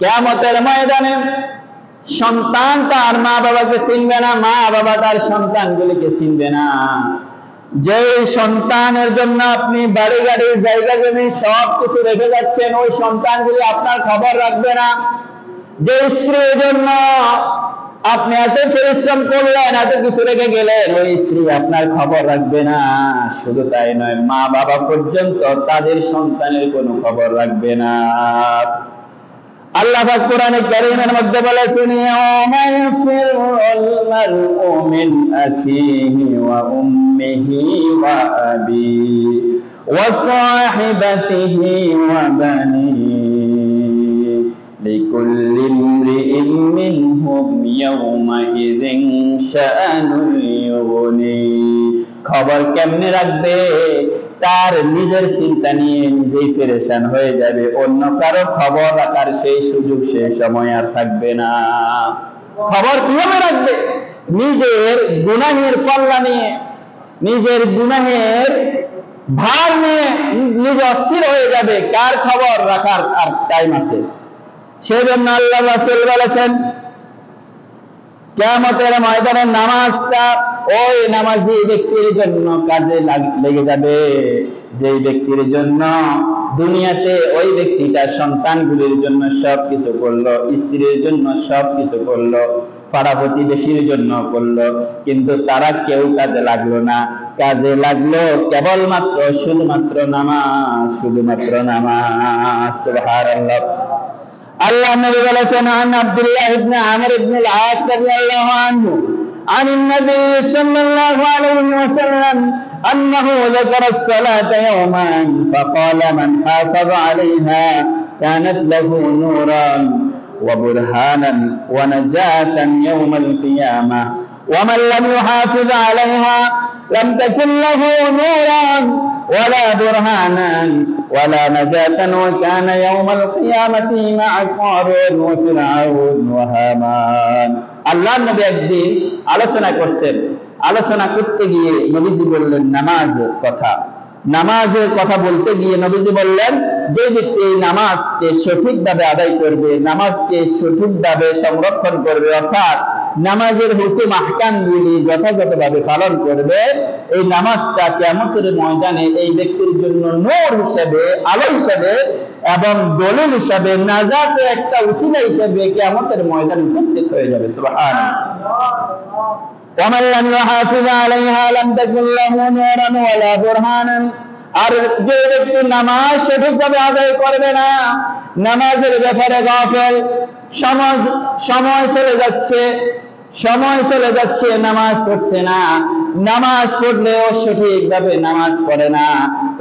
কিয়ামতের ময়দানে সন্তান তার মা বাবাকে চিনবে না, মা বাবা তার সন্তানগুলিকে চিনবে না। যে সন্তানের জন্য আপনি বাড়ি গাড়ি জায়গা জমি সবকিছু রেখে যাচ্ছেন, ওই সন্তানগুলি আপনার খবর রাখবে না। যে স্ত্রীর জন্য আপনি এত পরিশ্রম করলেন, এত কিছু রেখে গেলেন, ওই স্ত্রী আপনার খবর রাখবে না। শুধু তাই নয়, মা বাবা পর্যন্ত তাদের সন্তানের কোনো খবর রাখবে না। আল্লাহ পাক কোরআনে কারীমের মধ্যে বলেছেন, ইয়াউমা ইয়াফিরুল মারউ মিন আখিহি ওয়া উম্মিহি ওয়া আবিহি ওয়া সাহিবাতিহি ওয়া বানিহি লিকুল্লি ইমরিইন মিনহুম ইয়াউমা ইযিন শাআনুন ইউগনি। খবর কেমনে রাখবে? তার নিজের চিন্তা নিয়ে নিজেই পেরেশান হয়ে যাবে, অন্য কারো খবর রাখার সেই সুযোগ সেই সময় আর থাকবে না। খবর কিভাবে রাখবে? নিজের গুনাহের পাল্লা নিয়ে, নিজের গুনাহের ভার নিয়ে নিজে অস্থির হয়ে যাবে, কার খবর রাখার আর টাইম আছে? সেজন্য আল্লাহ রাসূল বলেছেন, কিয়ামতের ময়দানে নামাজটা ওই নামাজি ব্যক্তির জন্য কাজে লেগে যাবে, যে ব্যক্তির জন্য দুনিয়াতে ওই ব্যক্তিটা সন্তানগুলির জন্য সবকিছু করলো, স্ত্রীর জন্য সবকিছু করলো, পাড়া প্রতিবেশীর জন্য করলো, কিন্তু তারা কেউ কাজে লাগলো না। কাজে লাগলো কেবলমাত্র শুধুমাত্র নামাজ, শুধুমাত্র নামাজ। সুবহানাল্লাহ। আল্লাহ নবী বলেছেন, আন আব্দুল্লাহ ইবনে আমর ইবনে আল-আস রাদিয়াল্লাহু আনহু عن النبي صلى الله عليه وسلم أنه ذكر الصلاة يوما فقال من حافظ عليها كانت له نورا وبرهانا ونجاة يوم القيامة ومن لم يحافظ عليها لم تكن له نورا ولا برهانا ولا نجاة وكان يوم القيامة مع قارون وفرعون وهامان। আল্লাহ নবী একদিন আলোচনা করছেন, আলোচনা করতে গিয়ে নবীজি বললেন নামাজের কথা। নামাজের কথা বলতে গিয়ে নবীজি বললেন, যে ব্যক্তি এই নামাজকে সঠিকভাবে আদায় করবে, নামাজকে সঠিকভাবে সংরক্ষণ করবে, অর্থাৎ নামাজের হুকুম আহকামগুলি যথাযথভাবে পালন করবে, এই নামাজটা কিয়ামতের ময়দানে এই ব্যক্তির জন্য নূর হিসেবে, আলো হিসেবে এবং দলিল হিসেবে, নাজাতের একটা উসিলা হিসেবে কিয়ামতের ময়দানে উপস্থিত হয়ে যাবে। সুবহানাল্লাহ। ومن لم يحافظ عليها لم تكن له نورا ولا برهانا। আর যে ব্যক্তি নামাজ সঠিকভাবে আদায় করবে না, নামাজের ব্যাপারে গাফেল, সময় চলে যাচ্ছে, নামাজ পড়ছে না, নামাজ পড়লেও সঠিকভাবে নামাজ পড়ে না,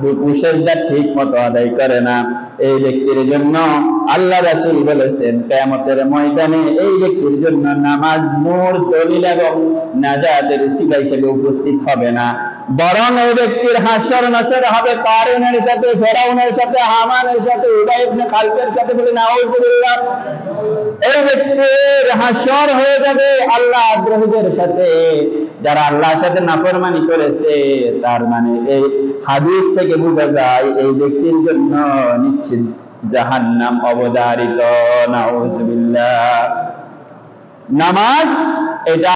রুকু সিজদা ঠিক মতো আদায় করে না, এই ব্যক্তির জন্য আল্লাহ রাসূল বলেছেন, কিয়ামতের ময়দানে এই ব্যক্তির জন্য নামাজ নূর, দলিল এবং নাজাতের উসিলা হিসেবে উপস্থিত হবে না, বরং এই ব্যক্তির হাসর নাসর হবে কারুনের সাথে, ফেরাউনের সাথে, হামানের সাথে, উবাই ইবনে খালদের সাথে। বলে নাউযুবিল্লাহ। এই ব্যক্তির হাসর হয়ে যাবে আল্লাহ দ্রোহীদের সাথে, যারা আল্লাহর সাথে নাফরমানি করেছে। তার মানে এই হাদিস থেকে বোঝা যায় এই ব্যক্তির জন্য নিশ্চিত জাহান্নাম অবধারিত। নাউযুবিল্লাহ। নামাজ এটা